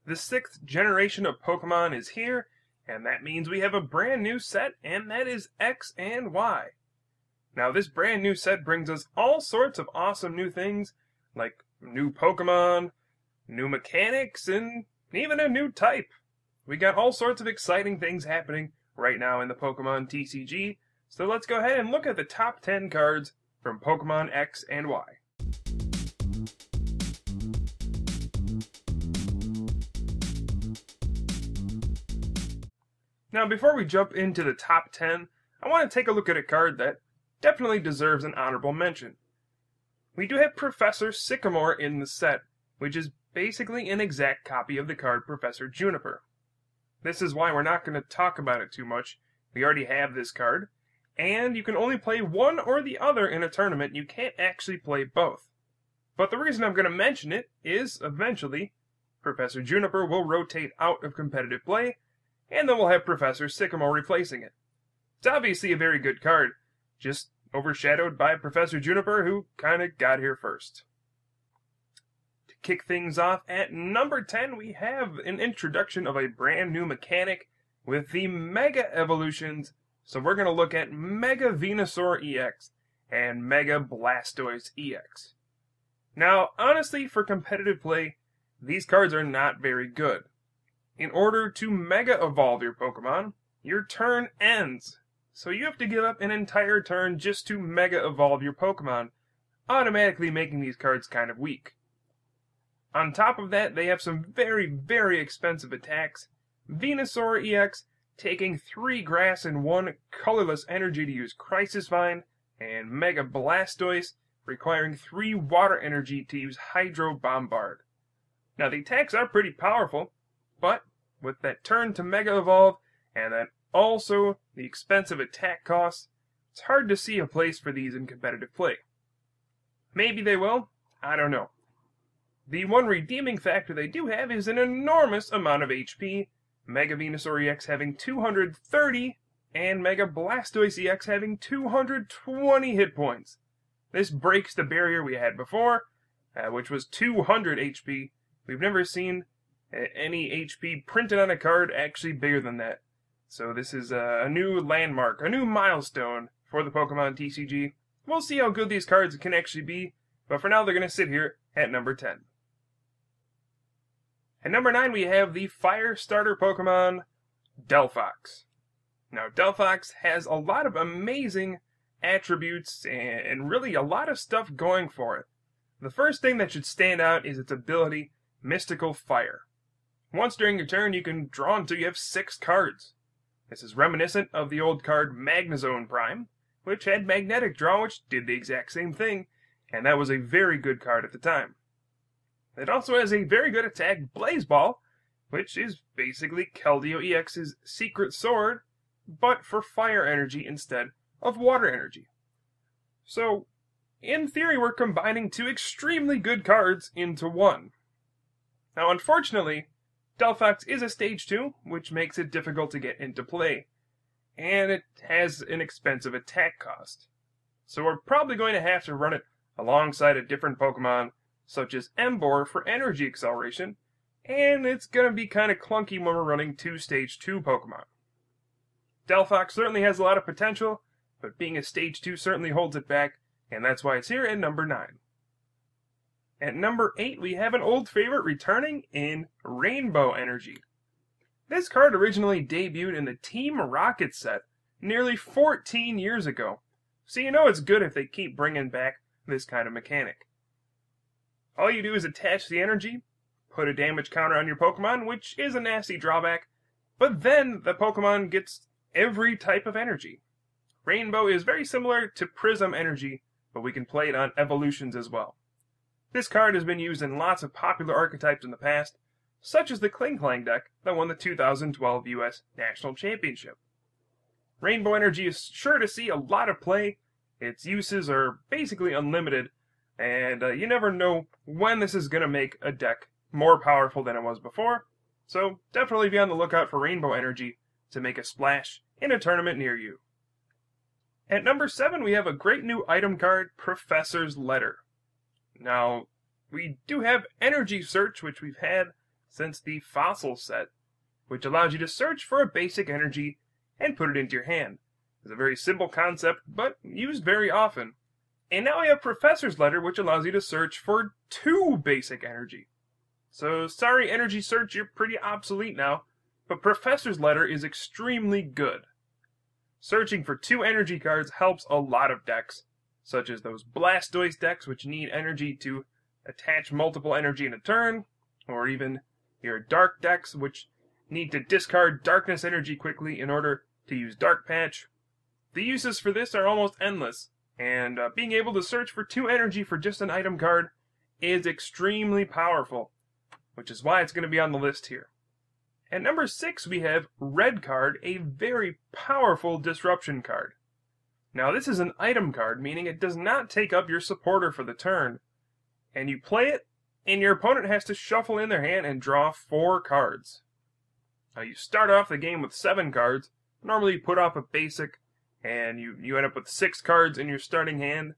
The 6th generation of Pokemon is here, and that means we have a brand new set, and that is X and Y. Now this brand new set brings us all sorts of awesome new things, like new Pokemon, new mechanics, and even a new type. We got all sorts of exciting things happening right now in the Pokemon TCG, so let's go ahead and look at the top 10 cards from Pokemon X and Y. Now before we jump into the top 10, I want to take a look at a card that definitely deserves an honorable mention. We do have Professor Sycamore in the set, which is basically an exact copy of the card Professor Juniper. This is why we're not going to talk about it too much. We already have this card, and you can only play one or the other in a tournament. You can't actually play both. But the reason I'm going to mention it is, eventually, Professor Juniper will rotate out of competitive play, and then we'll have Professor Sycamore replacing it. It's obviously a very good card, just overshadowed by Professor Juniper, who kinda got here first. To kick things off, at number 10 we have an introduction of a brand new mechanic with the Mega Evolutions. So we're going to look at Mega Venusaur EX and Mega Blastoise EX. Now, honestly, for competitive play, these cards are not very good. In order to Mega Evolve your Pokemon, your turn ends. So you have to give up an entire turn just to Mega Evolve your Pokemon, automatically making these cards kind of weak. On top of that, they have some very, very expensive attacks. Venusaur EX taking 3 grass and 1 colorless energy to use Crisis Vine, and Mega Blastoise requiring 3 water energy to use Hydro Bombard. Now the attacks are pretty powerful, but with that turn to Mega Evolve, and then also the expensive attack costs, it's hard to see a place for these in competitive play. Maybe they will, I don't know. The one redeeming factor they do have is an enormous amount of HP, Mega Venusaur EX having 230, and Mega Blastoise EX having 220 hit points. This breaks the barrier we had before, which was 200 HP. We've never seen any HP printed on a card actually bigger than that. So this is a new landmark, a new milestone for the Pokemon TCG. We'll see how good these cards can actually be, but for now they're going to sit here at number 10. At number 9 we have the Fire Starter Pokemon, Delphox. Now Delphox has a lot of amazing attributes and really a lot of stuff going for it. The first thing that should stand out is its ability, Mystical Fire. Once during your turn, you can draw until you have 6 cards. This is reminiscent of the old card Magnezone Prime, which had Magnetic Draw, which did the exact same thing, and that was a very good card at the time. It also has a very good attack, Blaze Ball, which is basically Keldeo EX's secret sword, but for fire energy instead of water energy. So, in theory, we're combining 2 extremely good cards into one. Now, unfortunately, Delphox is a Stage 2, which makes it difficult to get into play, and it has an expensive attack cost. So we're probably going to have to run it alongside a different Pokemon, such as Emboar for energy acceleration, and it's going to be kind of clunky when we're running 2 Stage 2 Pokemon. Delphox certainly has a lot of potential, but being a Stage 2 certainly holds it back, and that's why it's here at number 9. At number 8, we have an old favorite returning in Rainbow Energy. This card originally debuted in the Team Rocket set nearly 14 years ago, so you know it's good if they keep bringing back this kind of mechanic. All you do is attach the energy, put a damage counter on your Pokemon, which is a nasty drawback, but then the Pokemon gets every type of energy. Rainbow is very similar to Prism Energy, but we can play it on evolutions as well. This card has been used in lots of popular archetypes in the past, such as the Kling Klang deck that won the 2012 US National Championship. Rainbow Energy is sure to see a lot of play. Its uses are basically unlimited, and you never know when this is going to make a deck more powerful than it was before, so definitely be on the lookout for Rainbow Energy to make a splash in a tournament near you. At number 7, we have a great new item card, Professor's Letter. Now, we do have Energy Search, which we've had since the Fossil set, which allows you to search for a basic energy and put it into your hand. It's a very simple concept, but used very often. And now we have Professor's Letter, which allows you to search for 2 basic energy. So sorry, Energy Search, you're pretty obsolete now, but Professor's Letter is extremely good. Searching for 2 energy cards helps a lot of decks, such as those Blastoise decks which need energy to attach multiple energy in a turn, or even your Dark decks which need to discard Darkness energy quickly in order to use Dark Patch. The uses for this are almost endless, and being able to search for 2 energy for just an item card is extremely powerful, which is why it's going to be on the list here. At number 6 we have Red Card, a very powerful disruption card. Now this is an item card, meaning it does not take up your supporter for the turn, and you play it, and your opponent has to shuffle in their hand and draw 4 cards. Now you start off the game with 7 cards, normally you put off a basic, and you end up with 6 cards in your starting hand,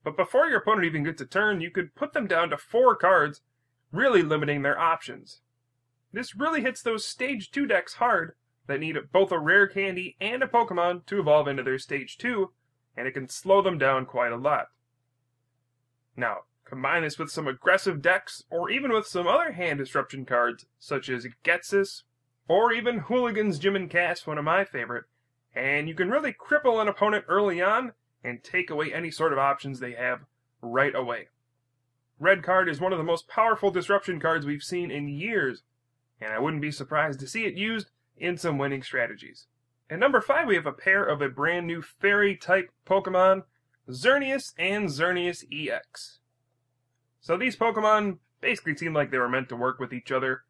but before your opponent even gets a turn, you could put them down to 4 cards, really limiting their options. This really hits those Stage 2 decks hard that need both a rare candy and a Pokemon to evolve into their Stage 2, and it can slow them down quite a lot. Now, combine this with some aggressive decks, or even with some other hand disruption cards, such as Getsis, or even Hooligan's Gym and Cast, one of my favorite, and you can really cripple an opponent early on and take away any sort of options they have right away. Red Card is one of the most powerful disruption cards we've seen in years, and I wouldn't be surprised to see it used in some winning strategies. At number 5 we have a pair of a brand new Fairy-type Pokemon, Xerneas and Xerneas EX. So these Pokemon basically seem like they were meant to work with each other.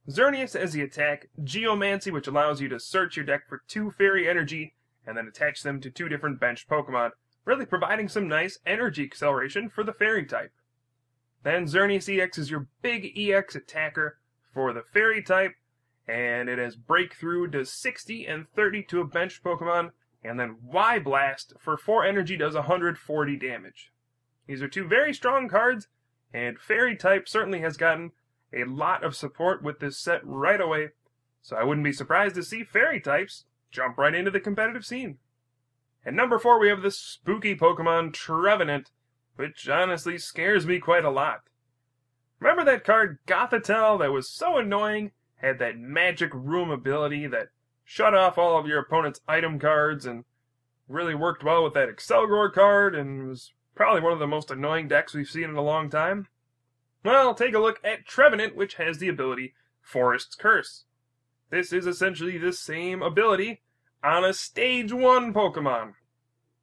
Xerneas has the attack Geomancy, which allows you to search your deck for 2 Fairy energy and then attach them to 2 different benched Pokemon, really providing some nice energy acceleration for the Fairy type. Then Xerneas EX is your big EX attacker for the Fairy type, and it has Breakthrough, does 60 and 30 to a benched Pokemon, and then Y Blast for 4 energy does 140 damage. These are 2 very strong cards, and Fairy type certainly has gotten a lot of support with this set right away, so I wouldn't be surprised to see Fairy types jump right into the competitive scene. At number 4 we have the spooky Pokemon Trevenant, which honestly scares me quite a lot. Remember that card Gothitelle that was so annoying, had that magic room ability that shut off all of your opponent's item cards and really worked well with that Excelgor card and was probably one of the most annoying decks we've seen in a long time? Well, take a look at Trevenant, which has the ability Forest's Curse. This is essentially the same ability on a Stage 1 Pokemon.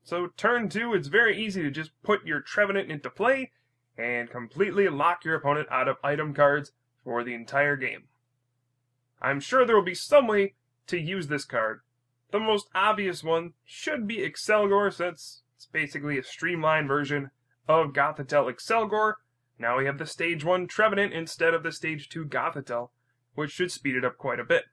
So turn 2, it's very easy to just put your Trevenant into play and completely lock your opponent out of item cards for the entire game. I'm sure there will be some way to use this card. The most obvious one should be Excelgor, since it's basically a streamlined version of Gothitelle Excelgor. Now we have the Stage 1 Trevenant instead of the Stage 2 Gothitelle, which should speed it up quite a bit.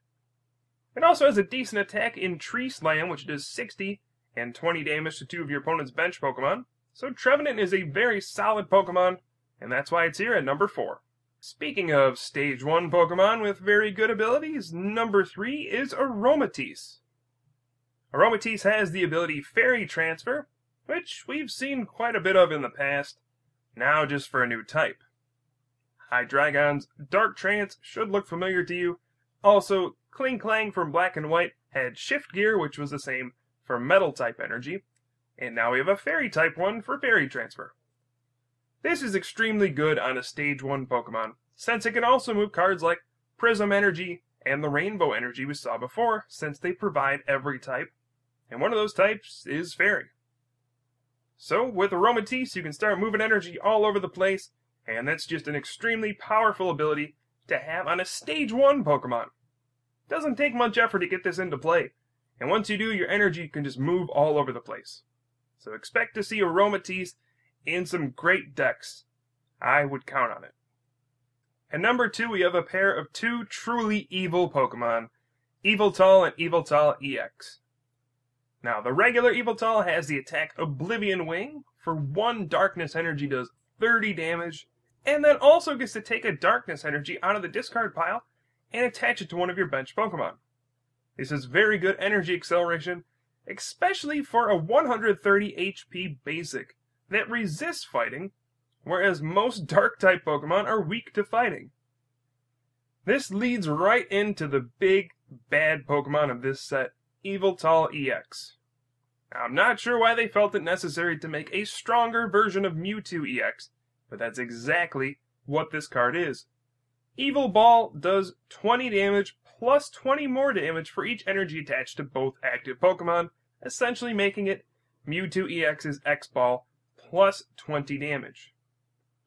It also has a decent attack in Tree Slam, which does 60 and 20 damage to 2 of your opponent's bench Pokemon. So Trevenant is a very solid Pokemon, and that's why it's here at number 4. Speaking of Stage 1 Pokemon with very good abilities, number 3 is Aromatisse. Aromatisse has the ability Fairy Transfer, which we've seen quite a bit of in the past, now just for a new type. Hydreigon's Dark Trance should look familiar to you. Also, Kling Klang from Black and White had Shift Gear, which was the same for Metal-type energy, and now we have a Fairy-type one for Fairy Transfer. This is extremely good on a Stage 1 Pokemon, since it can also move cards like Prism Energy and the Rainbow Energy we saw before, since they provide every type, and one of those types is Fairy. So, with Aromatisse, you can start moving energy all over the place, and that's just an extremely powerful ability to have on a Stage 1 Pokemon. Doesn't take much effort to get this into play, and once you do, your energy can just move all over the place. So expect to see Aromatisse in some great decks. I would count on it. At number 2, we have a pair of 2 truly evil Pokemon, Yveltal and Yveltal EX. Now, the regular Yveltal has the attack Oblivion Wing. For 1 Darkness energy does 30 damage, and then also gets to take a Darkness energy out of the discard pile and attach it to one of your bench Pokemon. This is very good energy acceleration, especially for a 130 HP basic that resists fighting, whereas most Dark-type Pokemon are weak to fighting. This leads right into the big, bad Pokemon of this set, Yveltal EX. Now, I'm not sure why they felt it necessary to make a stronger version of Mewtwo EX, but that's exactly what this card is. Evil Ball does 20 damage plus 20 more damage for each energy attached to both active Pokemon, essentially making it Mewtwo EX's X-Ball plus 20 damage.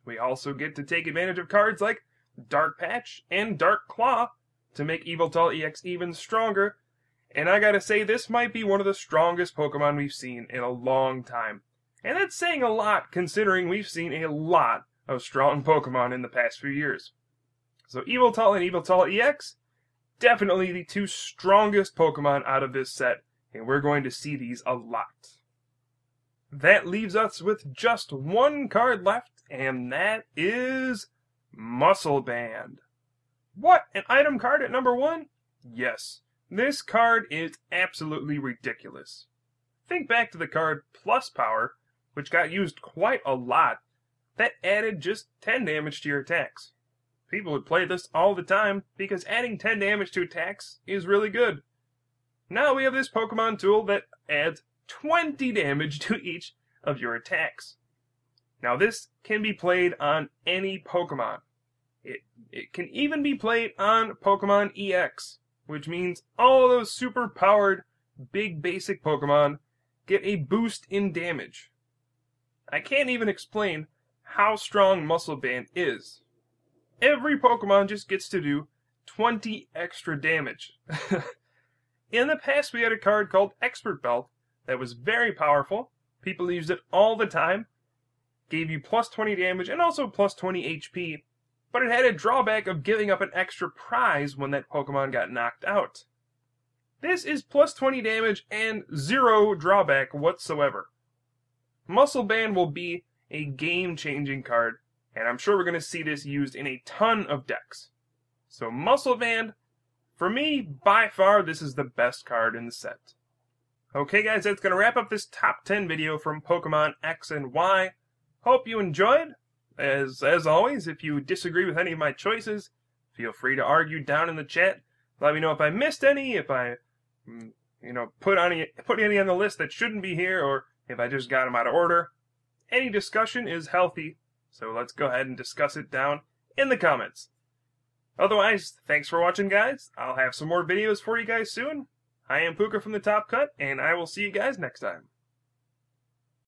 We also get to take advantage of cards like Dark Patch and Dark Claw to make Yveltal EX even stronger, and I gotta say this might be one of the strongest Pokemon we've seen in a long time. And that's saying a lot considering we've seen a lot of strong Pokemon in the past few years. So Yveltal and Yveltal EX, definitely the two strongest Pokemon out of this set, and we're going to see these a lot. That leaves us with just one card left, and that is Muscle Band. What, an item card at number 1? Yes, this card is absolutely ridiculous. Think back to the card Plus Power, which got used quite a lot, that added just 10 damage to your attacks. People would play this all the time because adding 10 damage to attacks is really good. Now we have this Pokemon tool that adds 20 damage to each of your attacks. Now this can be played on any Pokemon. It can even be played on Pokemon EX, which means all those super powered big basic Pokemon get a boost in damage. I can't even explain how strong Muscle Band is. Every Pokemon just gets to do 20 extra damage. In the past we had a card called Expert Belt that was very powerful. People used it all the time. Gave you plus 20 damage and also plus 20 HP. But it had a drawback of giving up an extra prize when that Pokemon got knocked out. This is plus 20 damage and 0 drawback whatsoever. Muscle Band will be a game-changing card, and I'm sure we're going to see this used in a ton of decks. So Muscle Band, for me, by far, this is the best card in the set. Okay guys, that's going to wrap up this top 10 video from Pokemon X and Y. Hope you enjoyed. As always, if you disagree with any of my choices, feel free to argue down in the chat. Let me know if I missed any, if I, put any on the list that shouldn't be here, or if I just got them out of order. Any discussion is healthy, so let's go ahead and discuss it down in the comments. Otherwise, thanks for watching, guys. I'll have some more videos for you guys soon. I am Pooka from the Top Cut, and I will see you guys next time.